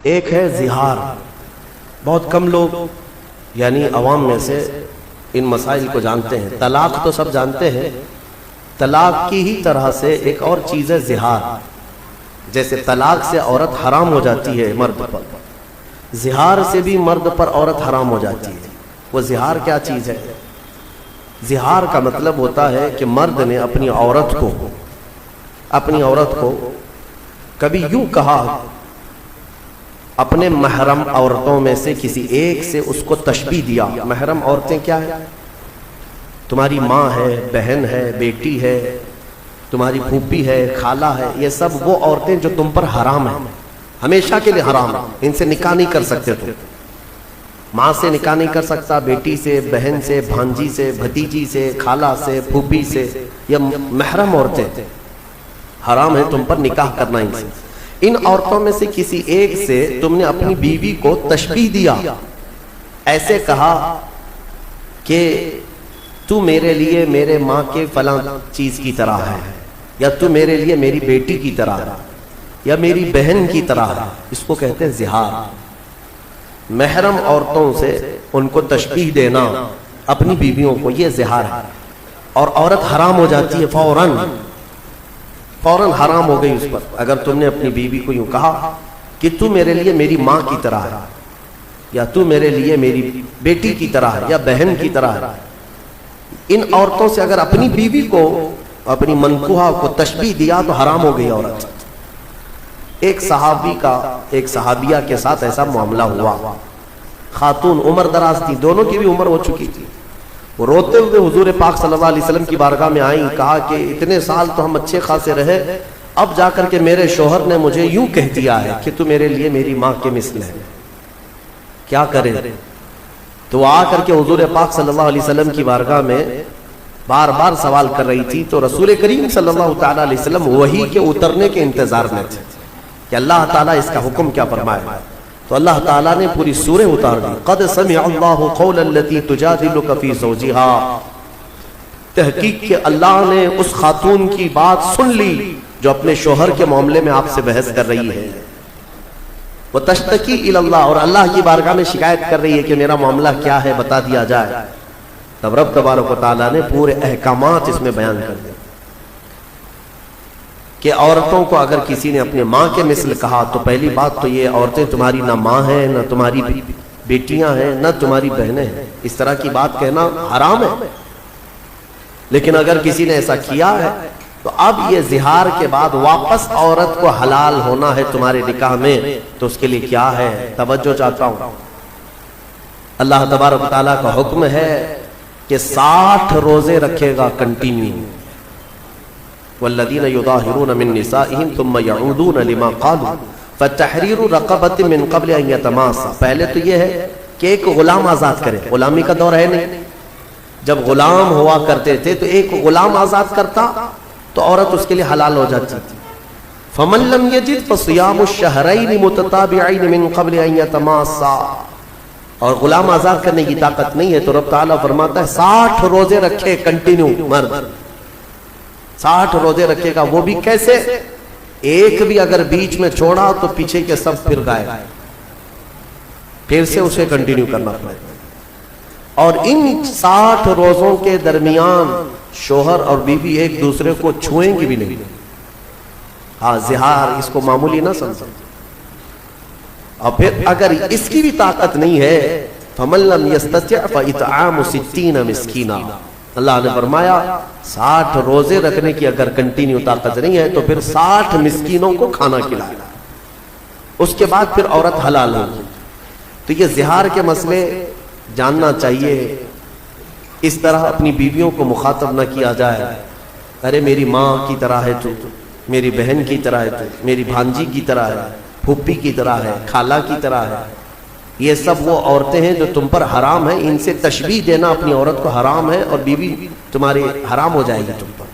ایک ہے زہار. بہت کم لوگ یعنی عوام میں سے ان مسائل کو جانتے ہیں. طلاق تو سب جانتے ہیں. طلاق کی ہی طرح سے ایک اور چیز ہے زہار. جیسے طلاق سے عورت حرام ہو جاتی ہے مرد پر، زہار سے بھی مرد پر عورت حرام ہو جاتی ہے. وہ زہار کیا چیز ہے؟ زہار کا مطلب ہوتا ہے کہ مرد نے اپنی عورت کو کبھی یوں کہا، اپنے محرم عورتوں میں سے کسی ایک سے اس کو تشبیہ دیا. محرم عورتیں کیا ہیں؟ تمہاری ماں ہے، بہن ہے، بیٹی ہے، تمہاری پھوپھی ہے، خالہ ہے. یہ سب وہ عورتیں جو تم پر حرام ہیں، ہمیشہ کے لیے حرام ہیں. ان سے نکاح نہیں کر سکتے. تم ماں سے نکاح نہیں کر سکتا، بیٹی سے، بہن سے، بھانجی سے، بھتیجی سے، خالہ سے، پھوپھی سے. یہ محرم عورتیں حرام ہیں تم پر نکاح کرنا. ان سے، ان عورتوں میں سے کسی ایک سے تم نے اپنی بیوی کو تشبیہ دیا، ایسے کہا کہ تو میرے لیے میرے ماں کے فلاں چیز کی طرح ہے، یا تو میرے لیے میری بیٹی کی طرح ہے، یا میری بہن کی طرح ہے. اس کو کہتے ہیں زہار. محرم عورتوں سے ان کو تشبیہ دینا اپنی بیویوں کو، یہ زہار ہے. اور عورت حرام ہو جاتی ہے فوراً حرام ہو گئی اس پر. اگر تم نے اپنی بیوی کو یوں کہا کہ تو میرے لیے میری ماں کی طرح ہے، یا تو میرے لیے میری بیٹی کی طرح ہے، یا بہن کی طرح ہے. ان عورتوں سے اگر اپنی بیوی کو، اپنی منکوہا کو تشبیہ دیا تو حرام ہو گئی عورت. ایک صحابی کا ایک صحابیہ کے ساتھ ایسا معاملہ ہوا. خاتون عمر دراز تھی، دونوں کی بھی عمر ہو چکی تھی. وہ روتے ہوئے حضور پاک صلی اللہ علیہ وسلم کی بارگاہ میں آئیں. کہا کہ اتنے سال تو ہم اچھے خاصے رہے، اب جا کر کے میرے شوہر نے مجھے یوں کہہ دیا ہے کہ تو میرے لیے میری ماں کے مثل ہے، کیا کرے؟ تو آ کر کے حضور پاک صلی اللہ علیہ وسلم کی بارگاہ میں بار بار سوال کر رہی تھی. تو رسول کریم صلی اللہ تعالیٰ علیہ وسلم وحی کے اترنے کے انتظار میں تھے کہ اللہ تعالیٰ اس کا حکم کیا فرمائے. تو اللہ تعالیٰ نے پوری سورہ اتار دی. قد سمع اللہ قول التي تجادلك في زوجها. تحقیق کہ اللہ نے اس خاتون کی بات سن لی جو اپنے شوہر کے معاملے میں آپ سے بحث کر رہی ہے. وتشتکی الی اللہ، اور اللہ کی بارگاہ میں شکایت کر رہی ہے کہ میرا معاملہ کیا ہے، بتا دیا جائے. تب رب تبارک و تعالیٰ نے پورے احکامات اس میں بیان کر دیا کہ عورتوں کو اگر کسی نے اپنے ماں کے مثل کہا تو پہلی بات تو یہ، عورتیں تمہاری نہ ماں ہیں، نہ تمہاری بیٹیاں ہیں، نہ تمہاری بہنیں ہیں. اس طرح کی بات کہنا حرام ہے. لیکن اگر کسی نے ایسا کیا ہے تو اب یہ زہار کے بعد واپس عورت کو حلال ہونا ہے تمہارے نکاح میں، تو اس کے لیے کیا ہے؟ توجہ چاہتا ہوں. اللہ تبارک و تعالیٰ کا حکم ہے کہ 60 روزے رکھے گا کنٹینیو. والذین یظاہرون من نسائہم ثم یعودون لما قالوا فتحریر رقبۃ من قبل ان یتماسا. پہلے تو یہ ہے کہ ایک غلام آزاد کرے. غلامی کا دور ہے نہیں. جب غلام ہوا کرتے تھے تو ایک غلام آزاد کرتا تو عورت اس کے لیے حلال ہو جاتی تھی. فمن لم یجد فصیام الشہرین متتابعین من قبل ان یتماسا. اور غلام آزاد کرنے کی طاقت نہیں ہے تو رب تعالیٰ فرماتا ہے 60 روزے رکھے کنٹینیو. مرد 60 روزے رکھے گا. وہ بھی کیسے؟ ایک بھی اگر بیچ میں چھوڑا تو پیچھے کے سب پھر گئے، پھر سے اسے کنٹینیو کرنا پڑے. اور ان 60 روزوں کے درمیان شوہر اور بیوی ایک دوسرے کو چھوئیں گی بھی نہیں. ہاں، زہار اس کو معمولی نہ سمجھو. اور پھر اگر اس کی بھی طاقت نہیں ہے فَمَن لَّمْ يَسْتَطِعْ فَإِطْعَامُ 60 مِسْكِينًا. اللہ نے فرمایا 60 روزے رکھنے کی اگر کنٹینیو طاقت نہیں ہے تو پھر 60 مسکینوں کو کھانا کھلائے. اس کے بعد پھر عورت حلال ہوگی. تو یہ زہار کے مسئلے جاننا چاہیے. اس طرح اپنی بیویوں کو مخاطب نہ کیا جائے. ارے میری ماں کی طرح ہے تو، میری بہن کی طرح ہے تو، میری بھانجی کی طرح ہے، پھوپھی کی طرح ہے، خالہ کی طرح ہے. یہ سب وہ عورتیں ہیں جو تم پر حرام ہیں. ان سے تشبیہ دینا اپنی عورت کو حرام ہے، اور بیوی تمہاری حرام ہو جائے گی تم پر.